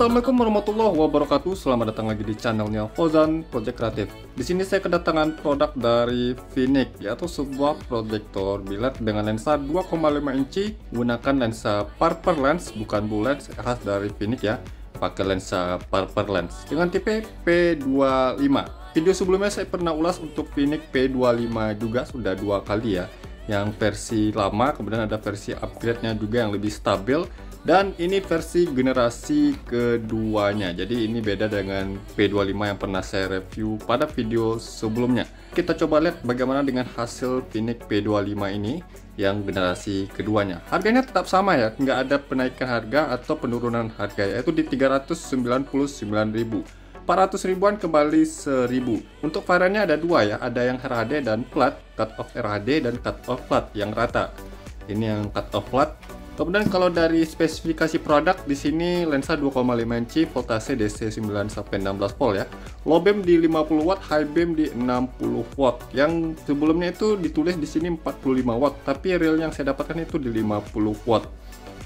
Assalamualaikum warahmatullahi wabarakatuh. Selamat datang lagi di channelnya Fauzan Project Kreatif. Di sini saya kedatangan produk dari Viniq, yaitu sebuah proyektor biled dengan lensa 2,5 inci menggunakan lensa Parker lens, bukan bull lens, khas dari Viniq ya. Pakai lensa Parker lens dengan tipe P25. Video sebelumnya saya pernah ulas untuk Viniq P25 juga, sudah 2 kali ya. Yang versi lama, kemudian ada versi upgrade-nya juga yang lebih stabil. Dan ini versi generasi keduanya. Jadi ini beda dengan P25 yang pernah saya review pada video sebelumnya. Kita coba lihat bagaimana dengan hasil Viniq P25 ini yang generasi keduanya. Harganya tetap sama ya, nggak ada penaikan harga atau penurunan harga, yaitu di 399.000. 400 ribuan kembali 1000. Untuk variannya ada dua ya, ada yang RHD dan flat, cut off RHD dan cut off flat yang rata. Ini yang cut off flat. Kemudian kalau dari spesifikasi produk di sini lensa 2,5 inci, voltase DC 9 sampai 16 volt ya. Low beam di 50 watt, high beam di 60 watt. Yang sebelumnya itu ditulis di sini 45 watt, tapi real yang saya dapatkan itu di 50 watt.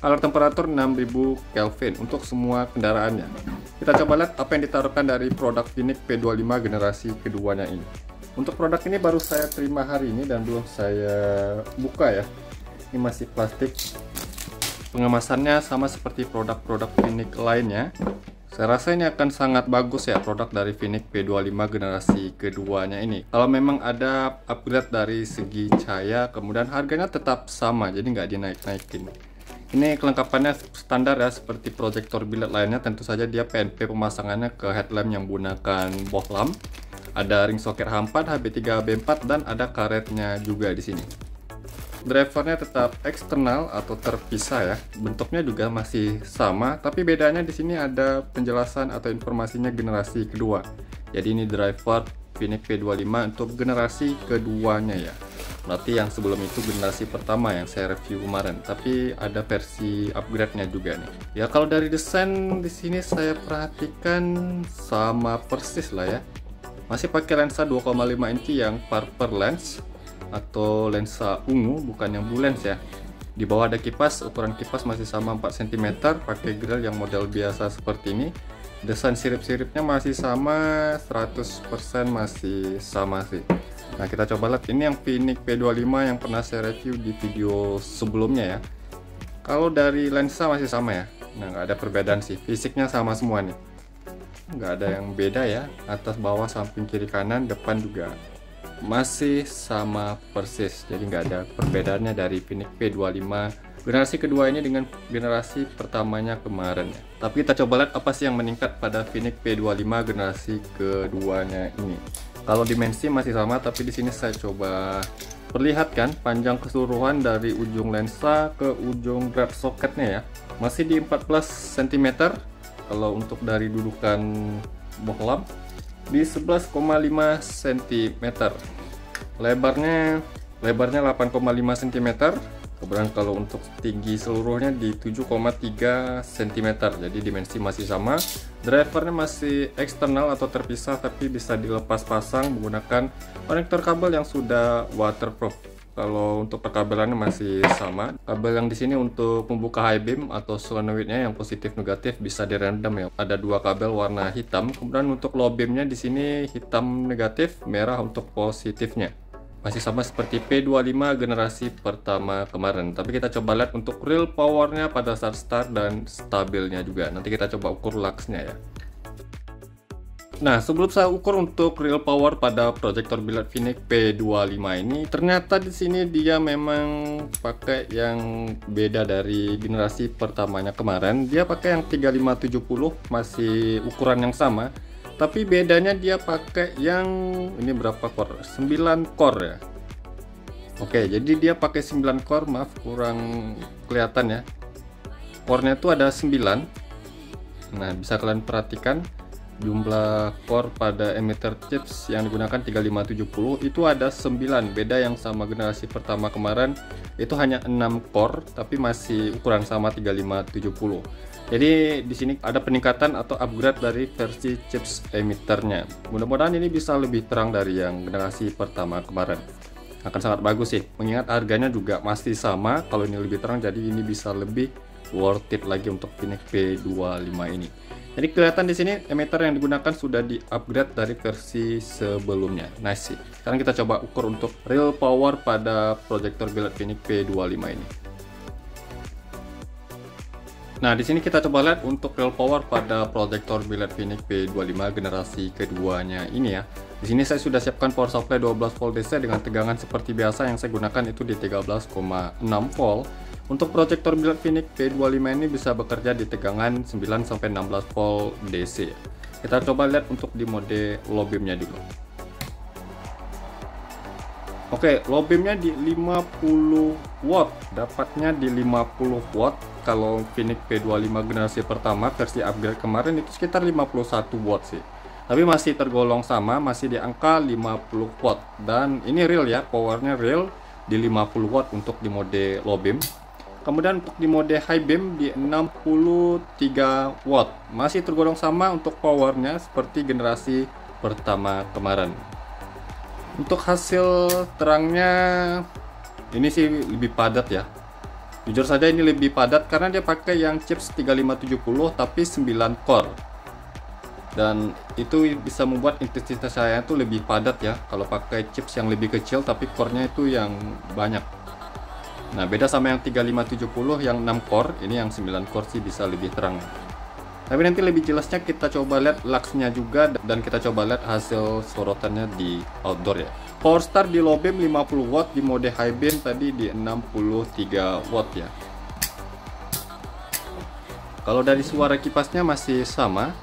Color temperatur 6000 Kelvin untuk semua kendaraannya. Kita coba lihat apa yang ditaruhkan dari produk Viniq P25 generasi keduanya ini. Untuk produk ini baru saya terima hari ini dan belum saya buka ya. Ini masih plastik. Pengemasannya sama seperti produk-produk Viniq lainnya. Saya rasa ini akan sangat bagus ya produk dari Viniq P25 generasi keduanya ini. Kalau memang ada upgrade dari segi cahaya, kemudian harganya tetap sama, jadi nggak dinaik-naikin. Ini kelengkapannya standar ya, seperti proyektor biled lainnya. Tentu saja dia PNP pemasangannya ke headlamp yang menggunakan bohlam. Ada ring soket H4, HB3, HB4, dan ada karetnya juga di sini. Drivernya tetap eksternal atau terpisah ya. Bentuknya juga masih sama, tapi bedanya di sini ada penjelasan atau informasinya generasi kedua. Jadi ini driver Viniq P25 untuk generasi keduanya ya. Berarti yang sebelum itu generasi pertama yang saya review kemarin, tapi ada versi upgrade-nya juga nih. Ya kalau dari desain di sini saya perhatikan sama persis lah ya. Masih pakai lensa 2,5 inci yang Parker lens atau lensa ungu, bukan yang blue lens ya. Di bawah ada kipas, ukuran kipas masih sama 4 cm, pakai grill yang model biasa seperti ini. Desain sirip-siripnya masih sama, 100% masih sama sih. Nah kita coba lihat ini yang Viniq P25 yang pernah saya review di video sebelumnya ya. Kalau dari lensa masih sama ya. Nah nggak ada perbedaan sih, fisiknya sama semua nih, nggak ada yang beda ya. Atas, bawah, samping, kiri, kanan, depan juga masih sama persis, jadi nggak ada perbedaannya dari Viniq P25 generasi kedua ini dengan generasi pertamanya kemarin ya. Tapi kita coba lihat apa sih yang meningkat pada Viniq P25 generasi keduanya ini. Kalau dimensi masih sama, tapi di sini saya coba perlihatkan panjang keseluruhan dari ujung lensa ke ujung grab soketnya ya, masih di 14 cm. Kalau untuk dari dudukan bohlam di 11,5 cm. Lebarnya 8,5 cm. Kemudian kalau untuk tinggi seluruhnya di 7,3 cm. Jadi dimensi masih sama. Drivernya masih eksternal atau terpisah, tapi bisa dilepas pasang menggunakan konektor kabel yang sudah waterproof. Kalau untuk perkabelannya masih sama. Kabel yang di sini untuk membuka high beam atau solenoidnya yang positif negatif bisa di random ya. Ada 2 kabel warna hitam. Kemudian untuk low beamnya di sini hitam negatif, merah untuk positifnya. Masih sama seperti P25 generasi pertama kemarin. Tapi kita coba lihat untuk real powernya pada saat start dan stabilnya juga. Nanti kita coba ukur luxnya ya. Nah, sebelum saya ukur untuk real power pada proyektor biled Viniq P25 ini, ternyata di sini dia memang pakai yang beda dari generasi pertamanya kemarin. Dia pakai yang 3570, masih ukuran yang sama, tapi bedanya dia pakai yang ini berapa core? 9 core ya. Oke, jadi dia pakai 9 core, maaf kurang kelihatan ya. Core-nya itu ada 9. Nah, bisa kalian perhatikan jumlah core pada emitter chips yang digunakan 3570 itu ada 9. Beda yang sama generasi pertama kemarin itu hanya 6 core, tapi masih ukuran sama 3570. Jadi di sini ada peningkatan atau upgrade dari versi chips emitternya. Mudah-mudahan ini bisa lebih terang dari yang generasi pertama kemarin. Akan sangat bagus sih, mengingat harganya juga masih sama. Kalau ini lebih terang, jadi ini bisa lebih worth it lagi untuk Viniq P25 ini. Jadi kelihatan di sini emitter yang digunakan sudah di-upgrade dari versi sebelumnya. Nice sih. Sekarang kita coba ukur untuk real power pada proyektor billet Phoenix P25 ini. Nah, di sini kita coba lihat untuk real power pada proyektor billet Phoenix P25 generasi keduanya ini ya. Di sini saya sudah siapkan power supply 12 volt DC dengan tegangan seperti biasa yang saya gunakan itu di 13,6 volt. Untuk proyektor billet Phoenix P25 ini bisa bekerja di tegangan 9-16 volt DC. Kita coba lihat untuk di mode low beamnya dulu. Oke, low beamnya di 50 watt, dapatnya di 50 watt. Kalau Phoenix P25 generasi pertama versi upgrade kemarin itu sekitar 51 watt sih. Tapi masih tergolong sama, masih di angka 50 watt. Dan ini real ya, powernya real di 50 watt untuk di mode low beam. Kemudian untuk di mode high beam di 63 watt. Masih tergolong sama untuk powernya seperti generasi pertama kemarin. Untuk hasil terangnya ini sih lebih padat ya. Jujur saja ini lebih padat karena dia pakai yang chips 3570 tapi 9 core. Dan itu bisa membuat intensitas saya itu lebih padat ya. Kalau pakai chips yang lebih kecil tapi core-nya itu yang banyak. Nah, beda sama yang 3570 yang 6 core, ini yang 9 core sih bisa lebih terang. Tapi nanti lebih jelasnya kita coba lihat luxnya juga dan kita coba lihat hasil sorotannya di outdoor ya. Power start di low beam 50 watt, di mode high beam tadi di 63 watt ya. Kalau dari suara kipasnya masih sama,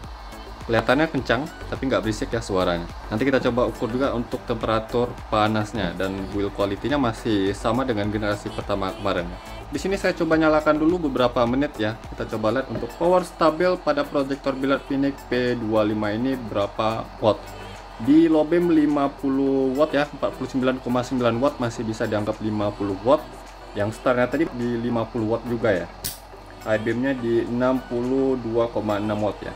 kelihatannya kencang tapi nggak berisik ya suaranya. Nanti kita coba ukur juga untuk temperatur panasnya dan build quality-nya masih sama dengan generasi pertama kemarin. Di sini saya coba nyalakan dulu beberapa menit ya. Kita coba lihat untuk power stabil pada proyektor billet Phoenix P25 ini berapa watt. Di low beam 50 watt ya, 49,9 watt masih bisa dianggap 50 watt. Yang startnya tadi di 50 watt juga ya. High beamnya di 62,6 watt ya.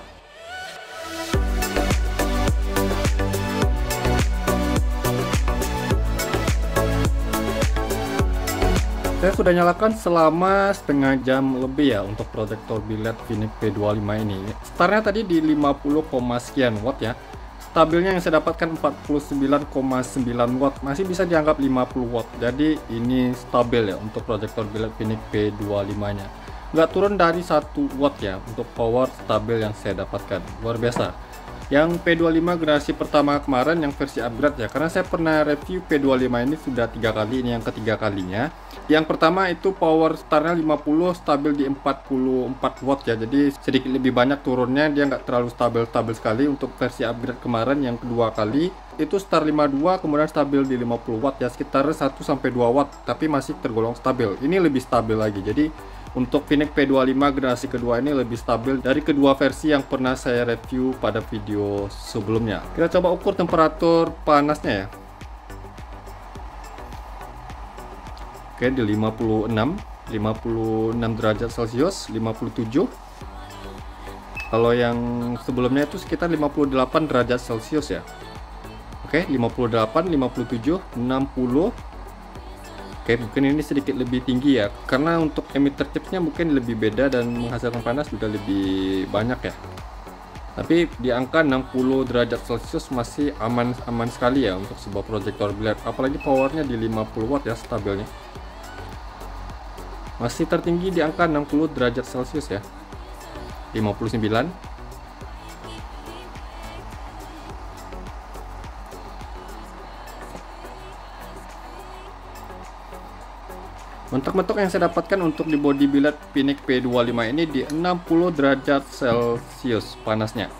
Saya sudah nyalakan selama setengah jam lebih ya untuk proyektor billet Phoenix P25 ini. Startnya tadi di 50, sekian watt ya. Stabilnya yang saya dapatkan 49,9 watt, masih bisa dianggap 50 watt. Jadi ini stabil ya untuk proyektor billet Phoenix P25 nya. Nggak turun dari 1 watt ya untuk power stabil yang saya dapatkan. Luar biasa. Yang P25 generasi pertama kemarin yang versi upgrade ya, karena saya pernah review P25 ini sudah 3 kali, ini yang ketiga kalinya. Yang pertama itu power startnya 50, stabil di 44 watt ya, jadi sedikit lebih banyak turunnya, dia nggak terlalu stabil sekali. Untuk versi upgrade kemarin yang kedua kali itu start 52 kemudian stabil di 50 watt ya, sekitar 1-2 watt, tapi masih tergolong stabil. Ini lebih stabil lagi, jadi untuk Phoenix P25 generasi kedua ini lebih stabil dari kedua versi yang pernah saya review pada video sebelumnya. Kita coba ukur temperatur panasnya ya. Oke, di 56 derajat Celcius, 57. Kalau yang sebelumnya itu sekitar 58 derajat Celcius ya. Oke, 58, 57, 60. Oke, mungkin ini sedikit lebih tinggi ya, karena untuk emitter chipsnya mungkin lebih beda dan menghasilkan panas juga lebih banyak ya. Tapi di angka 60 derajat Celcius masih aman sekali ya untuk sebuah proyektor billet, apalagi powernya di 50 watt ya stabilnya. Masih tertinggi di angka 60 derajat Celcius ya. 59. Mentok-mentok yang saya dapatkan untuk di body billet Phoenix P25 ini di 60 derajat Celcius panasnya.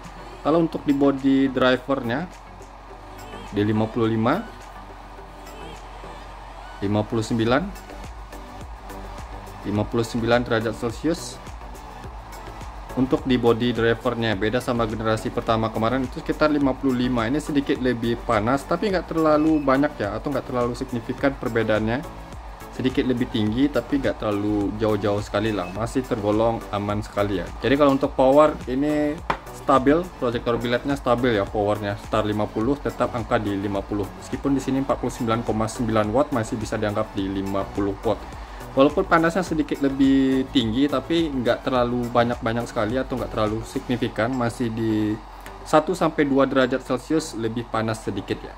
Kalau untuk di body drivernya di 55, 59 derajat Celcius. Untuk di body drivernya beda sama generasi pertama kemarin itu sekitar 55, ini sedikit lebih panas tapi nggak terlalu banyak ya, atau nggak terlalu signifikan perbedaannya. Sedikit lebih tinggi tapi nggak terlalu jauh-jauh sekali lah, masih tergolong aman sekali ya. Jadi kalau untuk power ini stabil, proyektor billetnya stabil ya, powernya start 50 tetap angka di 50, meskipun di sini 49,9 watt masih bisa dianggap di 50 watt. Walaupun panasnya sedikit lebih tinggi, tapi nggak terlalu banyak-banyak sekali atau nggak terlalu signifikan, masih di 1-2 derajat Celcius lebih panas sedikit ya.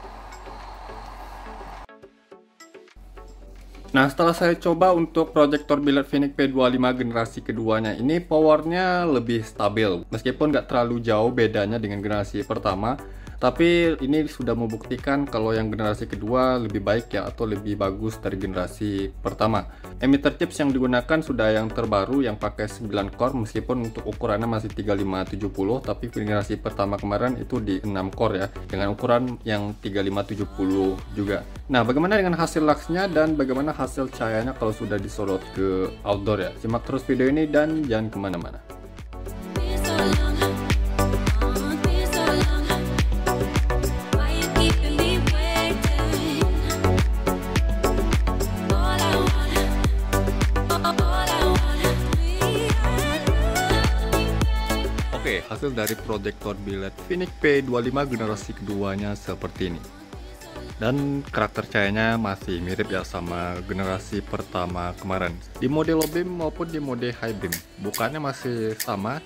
Nah, setelah saya coba untuk proyektor biled Vinic P25 generasi keduanya, ini powernya lebih stabil. Meskipun nggak terlalu jauh bedanya dengan generasi pertama, tapi ini sudah membuktikan kalau yang generasi kedua lebih baik ya, atau lebih bagus dari generasi pertama. Emitter chips yang digunakan sudah yang terbaru yang pakai 9 core, meskipun untuk ukurannya masih 3570, tapi generasi pertama kemarin itu di 6 core ya, dengan ukuran yang 3570 juga. Nah, bagaimana dengan hasil luxnya dan bagaimana hasil cahayanya kalau sudah disorot ke outdoor ya? Simak terus video ini dan jangan kemana-mana. Oke, hasil dari proyektor biled Vinic P25 generasi keduanya seperti ini. Dan karakter cahayanya masih mirip ya sama generasi pertama kemarin. Di mode low beam maupun di mode high beam, bukannya masih sama.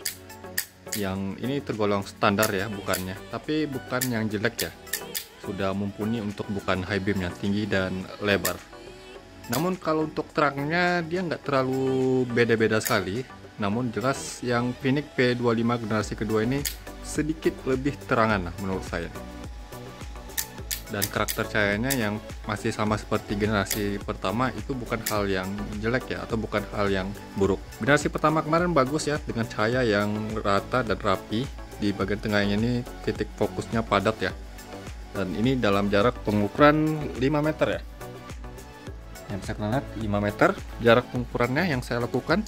Yang ini tergolong standar ya bukannya, tapi bukan yang jelek ya. Sudah mumpuni untuk bukan high beam yang tinggi dan lebar. Namun kalau untuk terangnya dia nggak terlalu beda-beda sekali. Namun jelas yang Vinic P25 generasi kedua ini sedikit lebih terangan lah menurut saya. Dan karakter cahayanya yang masih sama seperti generasi pertama itu bukan hal yang jelek ya, atau bukan hal yang buruk. Generasi pertama kemarin bagus ya, dengan cahaya yang rata dan rapi. Di bagian tengahnya ini titik fokusnya padat ya. Dan ini dalam jarak pengukuran 5 meter ya. Yang bisa kalian lihat 5 meter jarak pengukurannya yang saya lakukan.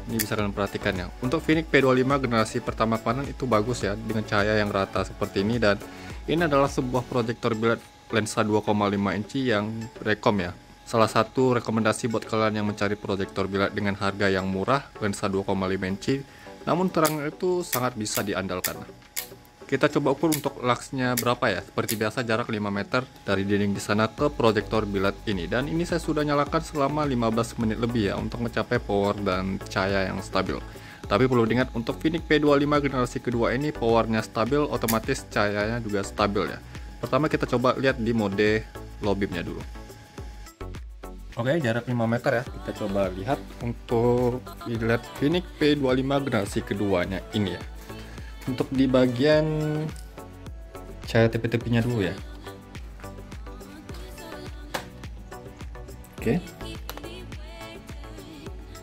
Ini bisa kalian perhatikan ya. Untuk Vinic P25 generasi pertama kemarin itu bagus ya, dengan cahaya yang rata seperti ini. Dan ini adalah sebuah proyektor biled lensa 2,5 inci yang rekom ya. Salah satu rekomendasi buat kalian yang mencari proyektor biled dengan harga yang murah, lensa 2,5 inci, namun terangnya itu sangat bisa diandalkan. Kita coba ukur untuk luxnya berapa ya. Seperti biasa jarak 5 meter dari dinding di sana ke proyektor biled ini. Dan ini saya sudah nyalakan selama 15 menit lebih ya, untuk mencapai power dan cahaya yang stabil. Tapi perlu diingat untuk Vinic P25 generasi kedua ini powernya stabil, otomatis cahayanya juga stabil ya. Pertama kita coba lihat di mode low beamnya dulu. Oke, jarak 5 meter ya. Kita coba lihat untuk biled Vinic P25 generasi keduanya ini ya. Untuk di bagian cahaya tepi-tepinya dulu ya. Oke.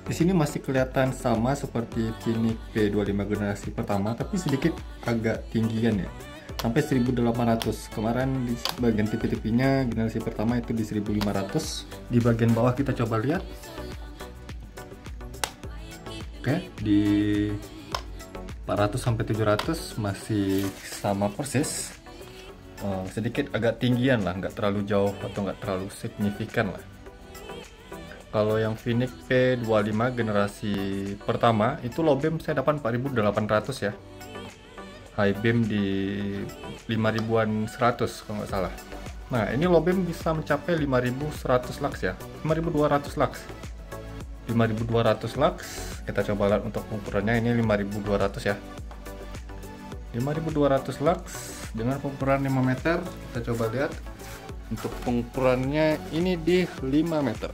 Di sini masih kelihatan sama seperti Vinic P25 generasi pertama, tapi sedikit agak tinggian ya. Sampai 1800. Kemarin di bagian tepi-tepinya generasi pertama itu di 1500. Di bagian bawah kita coba lihat. Oke, di 400 sampai 700 masih sama persis. Sedikit agak tinggian lah, nggak terlalu jauh atau nggak terlalu signifikan lah. Kalau yang Vinic P25 generasi pertama itu low beam saya dapat 4800 ya. High beam di 5000-an 100 kalau nggak salah. Nah, ini low beam bisa mencapai 5100 lux ya. 5200 lux. 5200 lux, kita coba lihat untuk ukurannya ini 5200 ya. 5200 lux dengan pengukuran 5 meter, kita coba lihat untuk pengukurannya ini di 5 meter.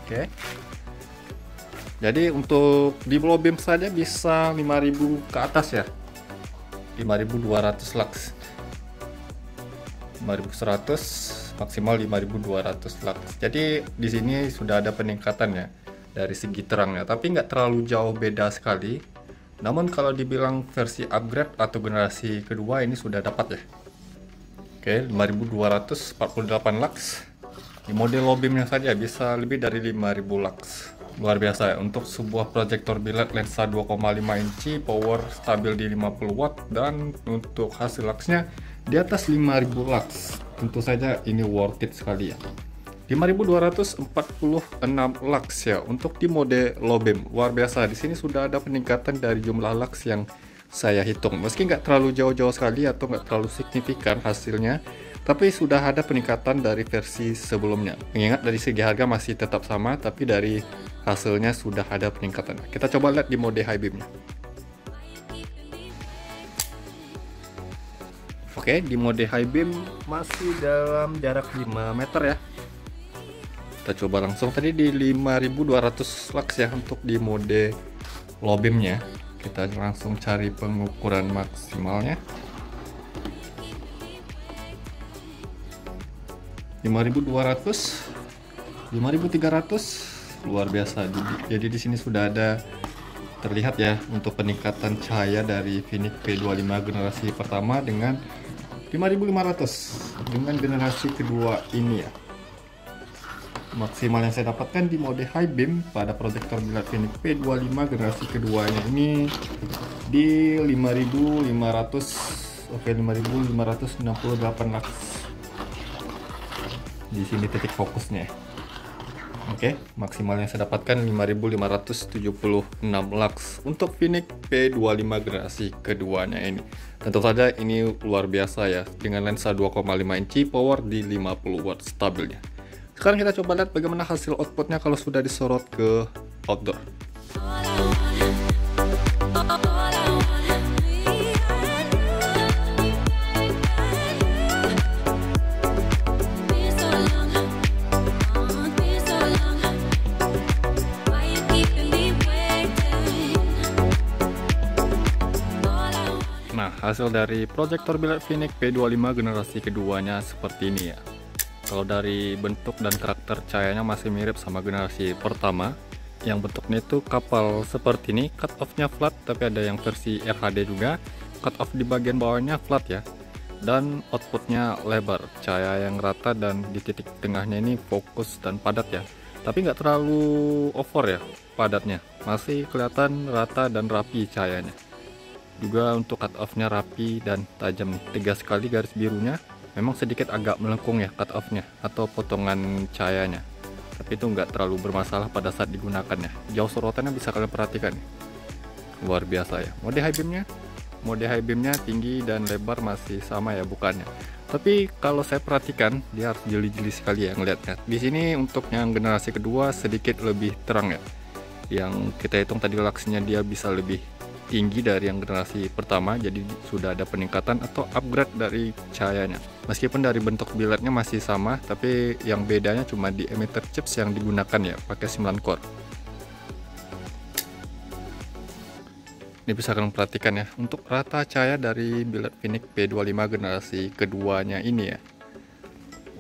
Oke. Jadi untuk di low beam saja bisa 5000 ke atas ya. 5200 lux. 5100 maksimal 5200 lux. Jadi di sini sudah ada peningkatan ya dari segi terangnya, tapi nggak terlalu jauh beda sekali. Namun kalau dibilang versi upgrade atau generasi kedua ini sudah dapat ya. Oke, 5248 lux. Di model low beamnya saja bisa lebih dari 5000 lux. Luar biasa ya untuk sebuah proyektor biled lensa 2,5 inci, power stabil di 50 watt, dan untuk hasil luxnya di atas 5000 lux. Tentu saja ini worth it sekali ya. 5246 lux ya untuk di mode low beam. Luar biasa, di sini sudah ada peningkatan dari jumlah lux yang saya hitung. Meski nggak terlalu jauh-jauh sekali atau nggak terlalu signifikan hasilnya, tapi sudah ada peningkatan dari versi sebelumnya. Mengingat dari segi harga masih tetap sama, tapi dari hasilnya sudah ada peningkatan. Kita coba lihat di mode high beamnya. Oke, di mode high beam masih dalam jarak 5 meter ya. Kita coba langsung tadi di 5200 lux ya untuk di mode low beamnya. Kita langsung cari pengukuran maksimalnya. 5200, 5300, luar biasa. Jadi di sini sudah ada terlihat ya untuk peningkatan cahaya dari Viniq P25 generasi pertama dengan 5500 dengan generasi kedua ini ya. Maksimal yang saya dapatkan di mode high beam pada proyektor biled Viniq P25 generasi keduanya ini di 5500, oke, 5568 lux. Di sini titik fokusnya. Oke, maksimal yang saya dapatkan 5576 lux untuk Viniq P25 generasi keduanya ini. Tentu saja ini luar biasa ya, dengan lensa 2,5 inci, power di 50 watt stabilnya. Sekarang kita coba lihat bagaimana hasil outputnya kalau sudah disorot ke outdoor. Nah, hasil dari proyektor biled Viniq P25 generasi keduanya seperti ini ya. Kalau dari bentuk dan karakter cahayanya masih mirip sama generasi pertama. Yang bentuknya itu kapal seperti ini, cut off-nya flat, tapi ada yang versi RHD juga. Cut off di bagian bawahnya flat ya. Dan outputnya lebar, cahaya yang rata, dan di titik tengahnya ini fokus dan padat ya. Tapi nggak terlalu over ya padatnya. Masih kelihatan rata dan rapi cahayanya. Juga untuk cut off-nya rapi dan tajam nih, tegas sekali garis birunya. Memang sedikit agak melengkung ya cut off-nya atau potongan cahayanya, tapi itu nggak terlalu bermasalah pada saat digunakannya. Jauh sorotannya bisa kalian perhatikan nih. Luar biasa ya. Mode high beamnya tinggi dan lebar masih sama ya bukannya, tapi kalau saya perhatikan dia harus jeli-jeli sekali ya ngelihatnya. Di sini untuk yang generasi kedua sedikit lebih terang ya. Yang kita hitung tadi luxnya dia bisa lebih tinggi dari yang generasi pertama, jadi sudah ada peningkatan atau upgrade dari cahayanya. Meskipun dari bentuk bilednya masih sama, tapi yang bedanya cuma di emitter chips yang digunakan ya, pakai 9 core. Ini bisa kalian perhatikan ya, untuk rata cahaya dari biled Viniq P25 generasi keduanya ini ya.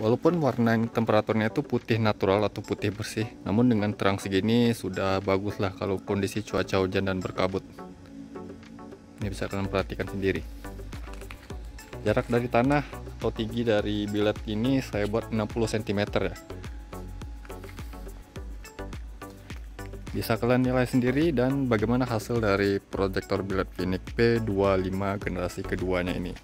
Walaupun warna temperaturnya itu putih natural atau putih bersih, namun dengan terang segini sudah bagus lah kalau kondisi cuaca hujan dan berkabut. Ini bisa kalian perhatikan sendiri. Jarak dari tanah atau tinggi dari biled ini saya buat 60 cm ya. Bisa kalian nilai sendiri dan bagaimana hasil dari proyektor biled Viniq P25 generasi keduanya ini.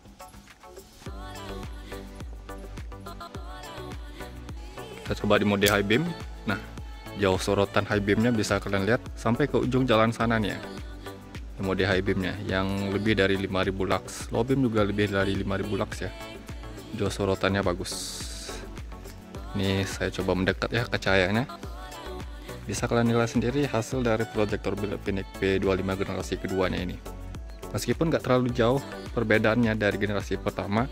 Kita coba di mode high beam. Nah, jauh sorotan high beamnya bisa kalian lihat sampai ke ujung jalan sana nih ya. Mode high beamnya yang lebih dari 5000 lux, low beam juga lebih dari 5000 lux ya. Jauh sorotannya bagus. Ini saya coba mendekat ya ke cahayanya. Bisa kalian nilai sendiri hasil dari proyektor biled Viniq P25 generasi keduanya ini. Meskipun nggak terlalu jauh perbedaannya dari generasi pertama,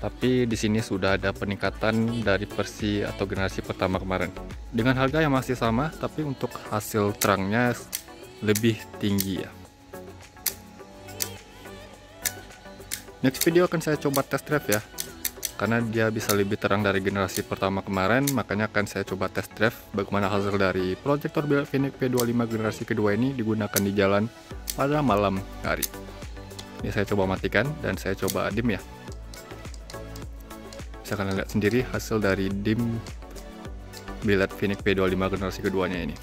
tapi di sini sudah ada peningkatan dari versi atau generasi pertama kemarin. Dengan harga yang masih sama, tapi untuk hasil terangnya lebih tinggi ya. Next video akan saya coba test drive ya, karena dia bisa lebih terang dari generasi pertama kemarin, makanya akan saya coba test drive bagaimana hasil dari proyektor biled Viniq P25 generasi kedua ini digunakan di jalan pada malam hari. Ini saya coba matikan dan saya coba dim ya. Bisa kalian lihat sendiri hasil dari dim biled Viniq P25 generasi keduanya ini.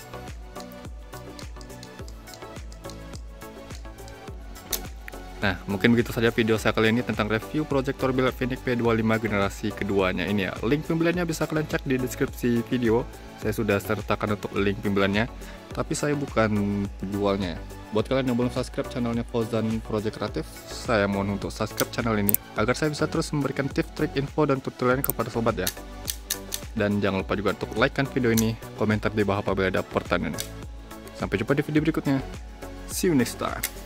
Nah, mungkin begitu saja video saya kali ini tentang review proyektor biled Phoenix P25 generasi keduanya ini ya. Link pembeliannya bisa kalian cek di deskripsi video. Saya sudah sertakan untuk link pembeliannya, tapi saya bukan penjualnya. Buat kalian yang belum subscribe channelnya Fauzan Project Creative, saya mohon untuk subscribe channel ini agar saya bisa terus memberikan tips, trik, info, dan tutorial kepada sobat ya. Dan jangan lupa juga untuk like kan video ini, komentar di bawah apabila ada pertanyaan. Sampai jumpa di video berikutnya. See you next time.